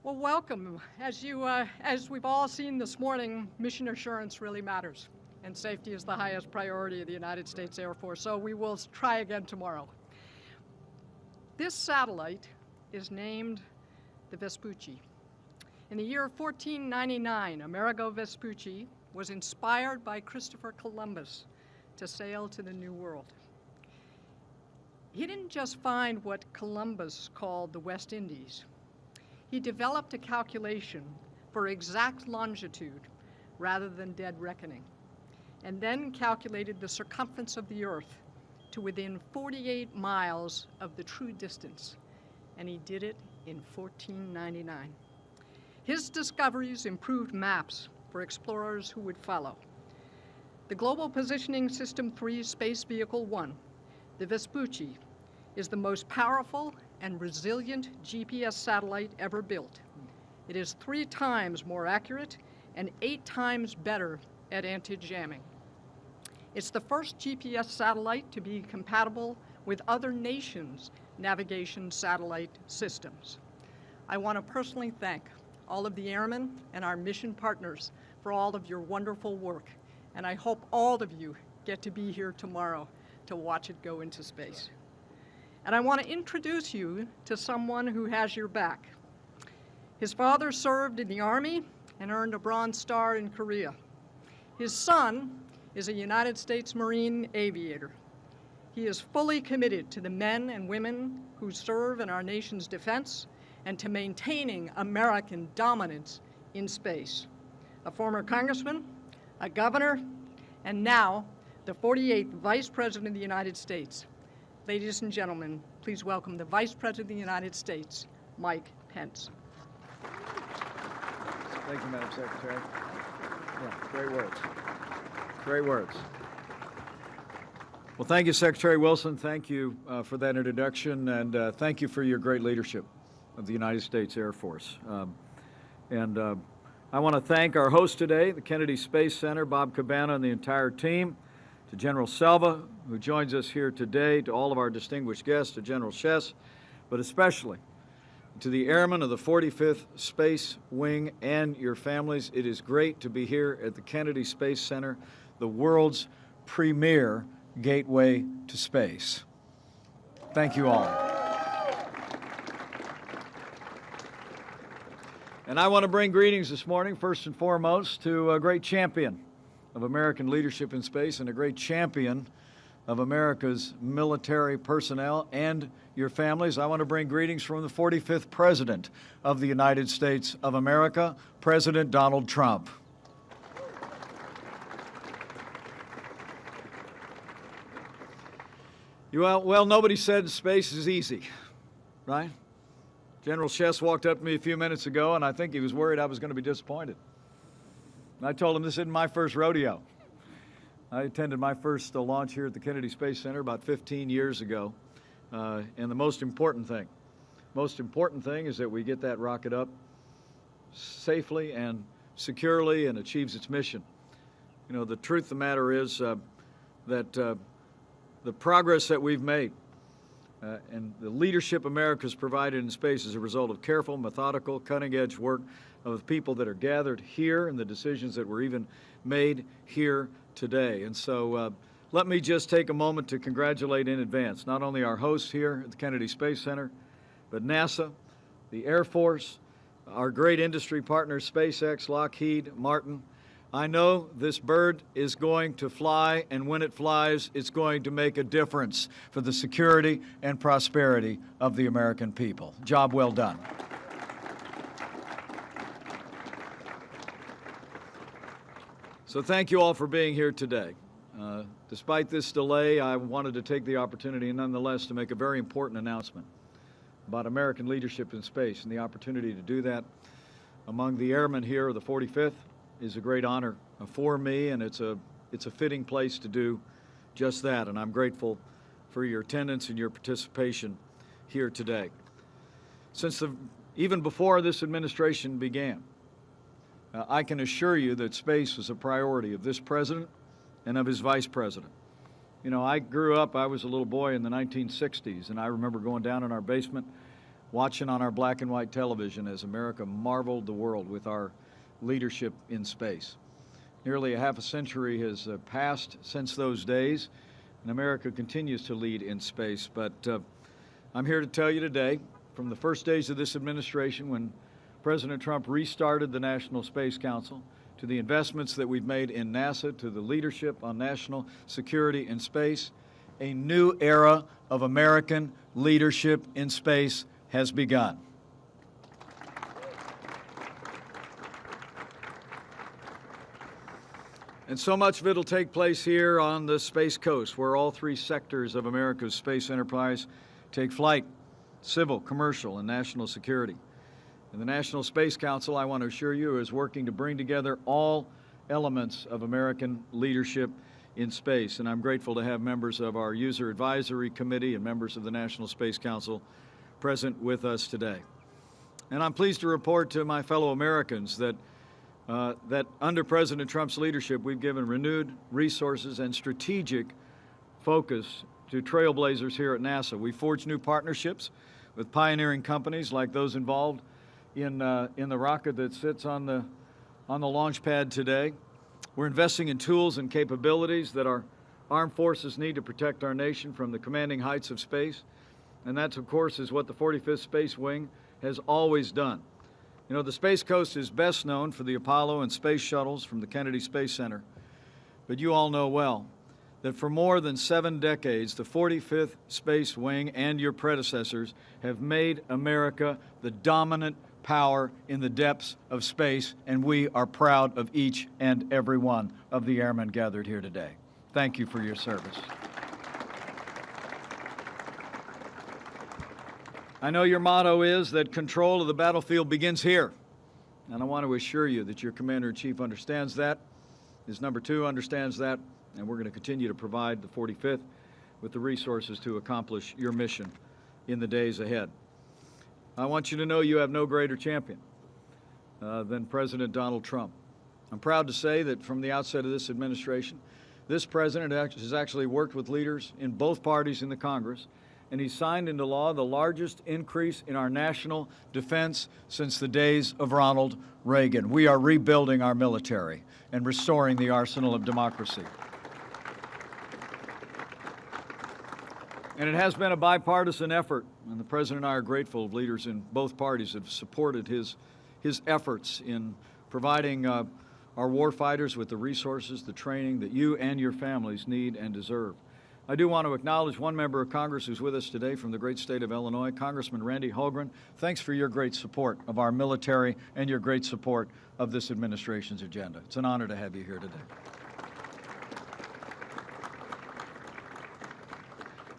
Well, welcome. As we've all seen this morning, mission assurance really matters, and safety is the highest priority of the United States Air Force, so we will try again tomorrow. This satellite is named the Vespucci. In the year 1499, Amerigo Vespucci was inspired by Christopher Columbus to sail to the New World. He didn't just find what Columbus called the West Indies. He developed a calculation for exact longitude rather than dead reckoning, and then calculated the circumference of the Earth to within 48 miles of the true distance, and he did it in 1499. His discoveries improved maps for explorers who would follow. The Global Positioning System 3 Space Vehicle 1, the Vespucci, is the most powerful and resilient GPS satellite ever built. It is 3 times more accurate and 8 times better at anti-jamming. It's the first GPS satellite to be compatible with other nations' navigation satellite systems. I want to personally thank all of the airmen and our mission partners for all of your wonderful work, and I hope all of you get to be here tomorrow to watch it go into space. And I want to introduce you to someone who has your back. His father served in the Army and earned a Bronze Star in Korea. His son is a United States Marine aviator. He is fully committed to the men and women who serve in our nation's defense and to maintaining American dominance in space. A former congressman, a governor, and now the 48th Vice President of the United States. Ladies and gentlemen, please welcome the Vice President of the United States, Mike Pence. Thank you, Madam Secretary. Yeah, great words. Great words. Well, thank you, Secretary Wilson. Thank you for that introduction, and thank you for your great leadership of the United States Air Force. I want to thank our host today, the Kennedy Space Center, Bob Cabana, and the entire team, to General Selva, who joins us here today, to all of our distinguished guests, to General Chess, but especially to the airmen of the 45th Space Wing and your families. It is great to be here at the Kennedy Space Center, the world's premier gateway to space. Thank you all. And I want to bring greetings this morning, first and foremost, to a great champion of American leadership in space and a great champion of America's military personnel and your families. I want to bring greetings from the 45th President of the United States of America, President Donald Trump. Well, nobody said space is easy, right? General Chess walked up to me a few minutes ago, and I think he was worried I was going to be disappointed. And I told him this isn't my first rodeo. I attended my first launch here at the Kennedy Space Center about 15 years ago. And the most important thing is that we get that rocket up safely and securely and achieves its mission. You know, the truth of the matter is that the progress that we've made and the leadership America's provided in space is a result of careful, methodical, cutting-edge work of people that are gathered here and the decisions that were even made here today. And so let me just take a moment to congratulate in advance not only our hosts here at the Kennedy Space Center, but NASA, the Air Force, our great industry partners, SpaceX, Lockheed Martin. I know this bird is going to fly, and when it flies, it's going to make a difference for the security and prosperity of the American people. Job well done. So thank you all for being here today. Despite this delay, I wanted to take the opportunity nonetheless to make a very important announcement about American leadership in space, and the opportunity to do that among the airmen here of the 45th is a great honor for me, and it's a fitting place to do just that, and I'm grateful for your attendance and your participation here today. Even before this administration began, I can assure you that space was a priority of this president and of his vice president. You know, I grew up, I was a little boy in the 1960s, and I remember going down in our basement watching on our black and white television as America marveled the world with our leadership in space. Nearly a half a century has passed since those days, and America continues to lead in space. But I'm here to tell you today, from the first days of this administration, when President Trump restarted the National Space Council, to the investments that we've made in NASA, to the leadership on national security in space, a new era of American leadership in space has begun. And so much of it will take place here on the Space Coast, where all three sectors of America's space enterprise take flight: civil, commercial, and national security. And the National Space Council, I want to assure you, is working to bring together all elements of American leadership in space. And I'm grateful to have members of our User Advisory Committee and members of the National Space Council present with us today. And I'm pleased to report to my fellow Americans that under President Trump's leadership, we've given renewed resources and strategic focus to trailblazers here at NASA. We forged new partnerships with pioneering companies like those involved in the rocket that sits on the launch pad today. We're investing in tools and capabilities that our armed forces need to protect our nation from the commanding heights of space. And that, of course, is what the 45th Space Wing has always done. You know, the Space Coast is best known for the Apollo and space shuttles from the Kennedy Space Center. But you all know well that for more than 7 decades, the 45th Space Wing and your predecessors have made America the dominant power in the depths of space, and we are proud of each and every one of the airmen gathered here today. Thank you for your service. I know your motto is that control of the battlefield begins here, and I want to assure you that your Commander-in-Chief understands that, his number 2 understands that, and we're going to continue to provide the 45th with the resources to accomplish your mission in the days ahead. I want you to know you have no greater champion than President Donald Trump. I'm proud to say that from the outset of this administration, this president has actually worked with leaders in both parties in the Congress, and he signed into law the largest increase in our national defense since the days of Ronald Reagan. We are rebuilding our military and restoring the arsenal of democracy. And it has been a bipartisan effort, and the President and I are grateful of leaders in both parties have supported his efforts in providing our warfighters with the resources, the training that you and your families need and deserve. I do want to acknowledge one member of Congress who's with us today from the great state of Illinois, Congressman Randy Holgren. Thanks for your great support of our military and your great support of this administration's agenda. It's an honor to have you here today.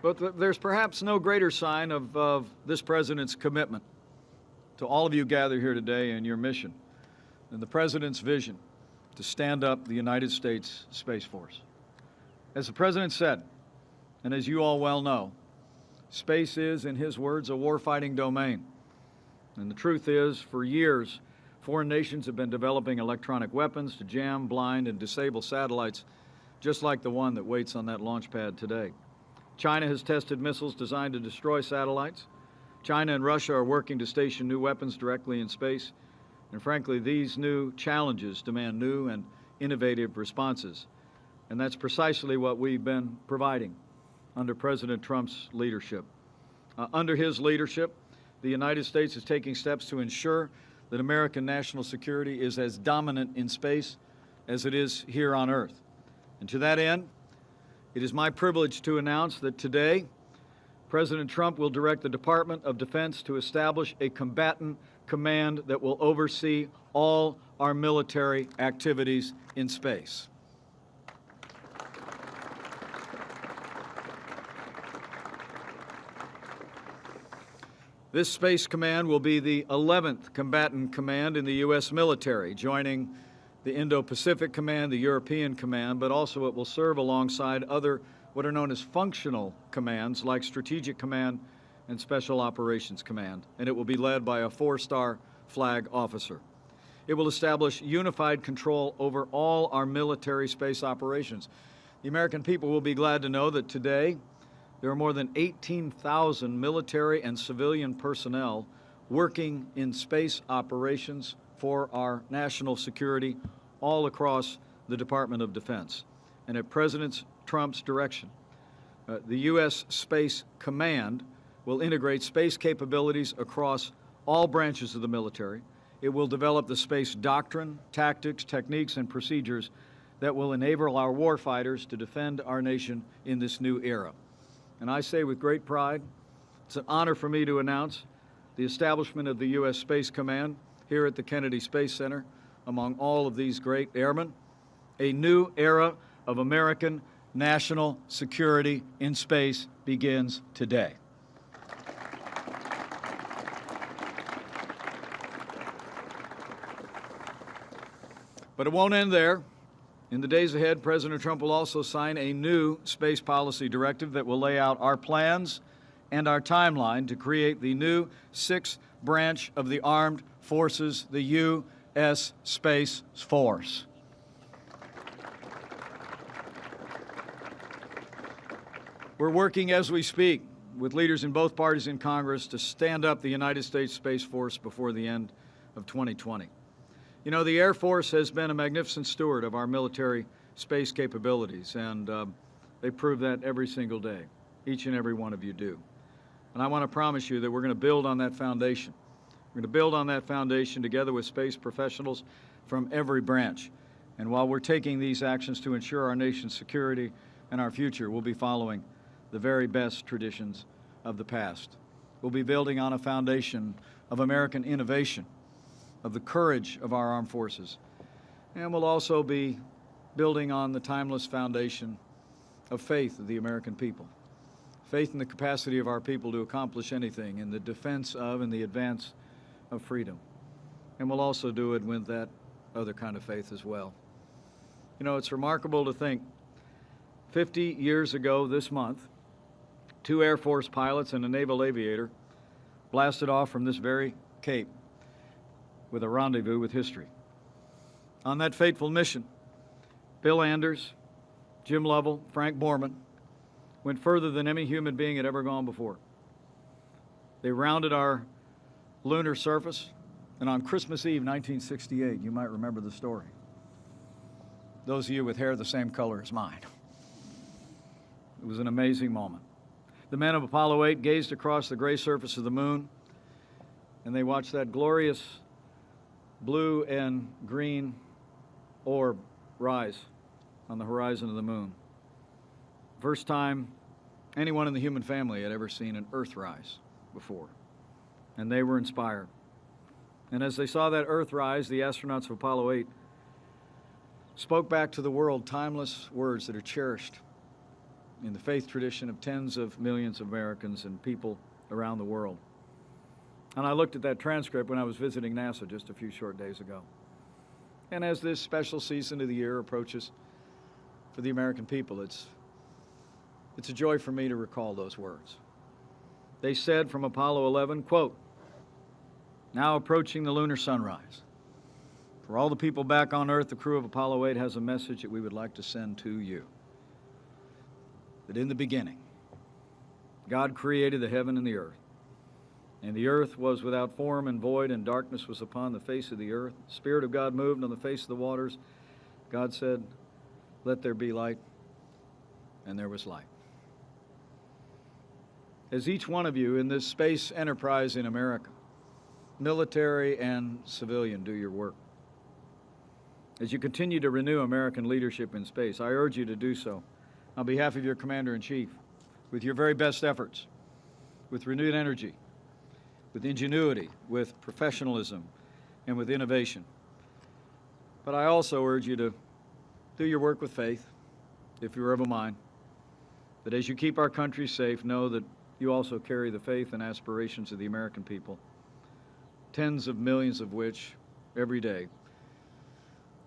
But there's perhaps no greater sign of this president's commitment to all of you gathered here today and your mission than the president's vision to stand up the United States Space Force. As the president said, and as you all well know, space is, in his words, a warfighting domain. And the truth is, for years, foreign nations have been developing electronic weapons to jam, blind, and disable satellites, just like the one that waits on that launch pad today. China has tested missiles designed to destroy satellites. China and Russia are working to station new weapons directly in space. And frankly, these new challenges demand new and innovative responses. And that's precisely what we've been providing under President Trump's leadership. Under his leadership, the United States is taking steps to ensure that American national security is as dominant in space as it is here on Earth. And to that end, it is my privilege to announce that today, President Trump will direct the Department of Defense to establish a combatant command that will oversee all our military activities in space. This Space Command will be the 11th combatant command in the U.S. military, joining the Indo-Pacific Command, the European Command, but also it will serve alongside other what are known as functional commands like Strategic Command and Special Operations Command, and it will be led by a 4-star flag officer. It will establish unified control over all our military space operations. The American people will be glad to know that today, There are more than 18,000 military and civilian personnel working in space operations for our national security all across the Department of Defense. And at President Trump's direction, the U.S. Space Command will integrate space capabilities across all branches of the military. It will develop the space doctrine, tactics, techniques, and procedures that will enable our warfighters to defend our nation in this new era. And I say with great pride, it's an honor for me to announce the establishment of the U.S. Space Command here at the Kennedy Space Center among all of these great airmen. A new era of American national security in space begins today. But it won't end there. In the days ahead, President Trump will also sign a new space policy directive that will lay out our plans and our timeline to create the new sixth branch of the armed forces, the U.S. Space Force. We're working as we speak with leaders in both parties in Congress to stand up the United States Space Force before the end of 2020. You know, the Air Force has been a magnificent steward of our military space capabilities, and they prove that every single day. Each and every one of you do. And I want to promise you that we're going to build on that foundation. We're going to build on that foundation together with space professionals from every branch. And while we're taking these actions to ensure our nation's security and our future, we'll be following the very best traditions of the past. We'll be building on a foundation of American innovation, of the courage of our armed forces. And we'll also be building on the timeless foundation of faith of the American people. Faith in the capacity of our people to accomplish anything in the defense of and the advance of freedom. And we'll also do it with that other kind of faith as well. You know, it's remarkable to think 50 years ago this month, 2 Air Force pilots and a naval aviator blasted off from this very Cape with a rendezvous with history. On that fateful mission, Bill Anders, Jim Lovell, Frank Borman went further than any human being had ever gone before. They rounded our lunar surface, and on Christmas Eve, 1968, you might remember the story. Those of you with hair the same color as mine. It was an amazing moment. The men of Apollo 8 gazed across the gray surface of the moon, and they watched that glorious blue and green orb rise on the horizon of the moon. First time anyone in the human family had ever seen an Earth rise before. And they were inspired. And as they saw that Earth rise, the astronauts of Apollo 8 spoke back to the world timeless words that are cherished in the faith tradition of tens of millions of Americans and people around the world. And I looked at that transcript when I was visiting NASA just a few short days ago. And as this special season of the year approaches for the American people, it's a joy for me to recall those words. They said from Apollo 11, quote, "Now approaching the lunar sunrise. For all the people back on Earth, the crew of Apollo 8 has a message that we would like to send to you. That in the beginning, God created the heaven and the earth. And the earth was without form and void, and darkness was upon the face of the earth. The Spirit of God moved on the face of the waters. God said, 'Let there be light,' and there was light." As each one of you in this space enterprise in America, military and civilian, do your work. As you continue to renew American leadership in space, I urge you to do so on behalf of your Commander-in-Chief, with your very best efforts, with renewed energy, with ingenuity, with professionalism, and with innovation. But I also urge you to do your work with faith, if you're of a mind, that as you keep our country safe, know that you also carry the faith and aspirations of the American people, tens of millions of which, every day,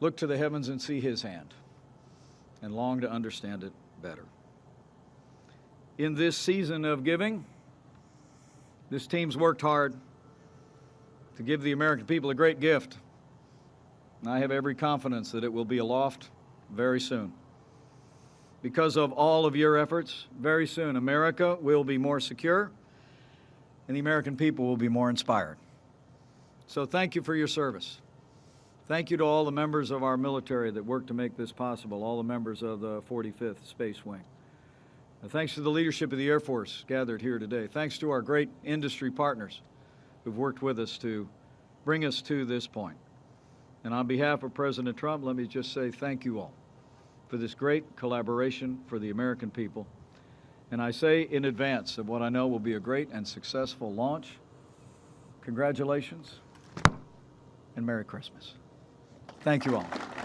look to the heavens and see His hand, and long to understand it better. In this season of giving, this team's worked hard to give the American people a great gift. And I have every confidence that it will be aloft very soon. because of all of your efforts, very soon America will be more secure and the American people will be more inspired. So thank you for your service. Thank you to all the members of our military that worked to make this possible, all the members of the 45th Space Wing. And thanks to the leadership of the Air Force gathered here today. Thanks to our great industry partners who've worked with us to bring us to this point. And on behalf of President Trump, let me just say thank you all for this great collaboration for the American people. And I say in advance of what I know will be a great and successful launch, congratulations and Merry Christmas. Thank you all.